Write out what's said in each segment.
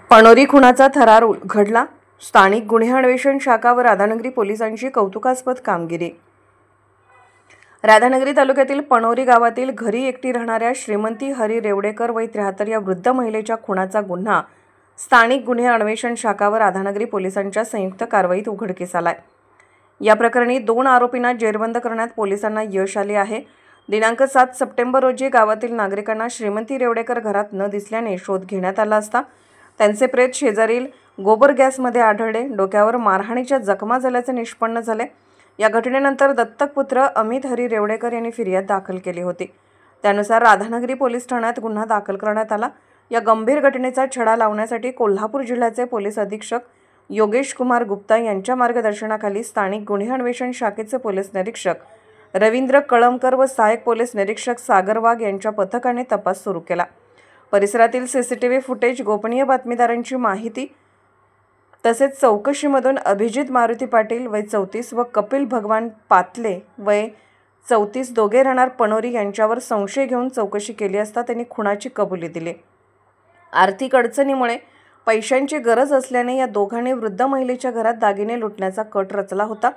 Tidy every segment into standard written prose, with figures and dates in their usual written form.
पणोरी खुनाचा थरार घडला। स्थानिक गुन्हे अन्वेषण शाखा व राधानगरी पोलिसांची कौतुकास्पद कामगिरी। राधानगरी तालुक्यातील पणोरी गावातील घरी एकटी राहणाऱ्या श्रीमंती हरी रेवडेकर वय 73 या वृद्ध महिलेच्या खुनाचा गुन्हा स्थानिक गुन्हे अन्वेषण शाखा व राधानगरी पोलिसांच्या संयुक्त कारवाईत उघडकीस आलाय। या प्रकरणी 2 आरोपींना जेरबंद करण्यात पोलिसांना यश आले आहे। दिनांक 7 सप्टेंबर रोजी गावातील नागरिकांना श्रीमंती रेवडेकर घरात न दिसल्याने शोध घेण्यात आला असता त्यांचे प्रेत शेजारील गोबर गॅसमध्ये आढळले। डोक्यावर मारहाणीच्या जखमा झाल्याचे निष्पन्न झाले। या घटनेनंतर दत्तक पुत्र अमित हरी रेवडेकर यांनी फिर्याद दाखल केली होती। त्यानुसार राधानगरी पोलीस ठाण्यात गुन्हा दाखल करण्यात आला। या गंभीर घटनेचा छडा लावण्यासाठी कोल्हापूर जिल्ह्याचे पोलीस अधीक्षक योगेश कुमार गुप्ता यांच्या मार्गदर्शनाखाली स्थानिक गुन्हे अन्वेषण शाखेचे पोलीस निरीक्षक रवींद्र कळमकर व सहाय्यक पोलीस निरीक्षक सागर वाघ यांच्या पथकाने तपास सुरू केला। परिसरातील सीसीटीव्ही फुटेज, गोपनीय बातमीदारांची माहिती तसेच चौकशीमधून अभिजित मारुती पाटील वय 34 व कपिल भगवान पातले वय 34 दोघे राहणार पणोरी यांच्यावर संशय घेऊन चौकशी केली असता त्यांनी खुनाची कबुली दिली। आर्थिक अडचणीमुळे पैशांची गरज असल्याने या दोघांनी वृद्ध महिलेच्या घरात दागिने लुटण्याचा कट रचला होता।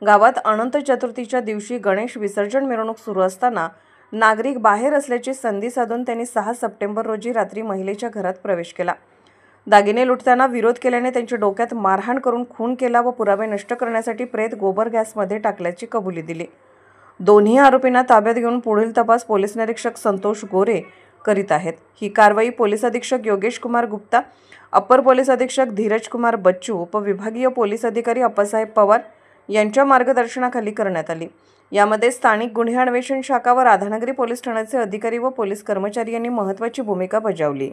गावात अनंत चतुर्थीच्या दिवशी गणेश विसर्जन मिरवणूक सुरू असताना नागरिक बाहेर असल्याची संधी साधून त्यांनी 6 सप्टेंबर रोजी रात्री महिलेच्या घरात प्रवेश केला। दागिने लुटताना विरोध केल्याने त्यांच्या डोक्यात मारहाण करून खून केला व पुरावे नष्ट करण्यासाठी प्रेत गोबर गॅसमध्ये टाकल्याची कबुली दिली। दोन्ही आरोपींना ताब्यात घेऊन पुढील तपास पोलीस निरीक्षक संतोष गोरे करीत आहेत। ही कारवाई पोलीस अधीक्षक योगेश कुमार गुप्ता, अपर पोलीस अधीक्षक धीरज कुमार बच्चू, उपविभागीय पोलीस अधिकारी अप्पासाहेब पवार यांच्या मार्गदर्शनाखाली करण्यात आली। यामध्ये स्थानिक गुन्हे अन्वेषण शाखा व राधानगरी पोलीस ठाण्याचे अधिकारी व पोलीस कर्मचारी यांनी महत्त्वाची भूमिका बजावली।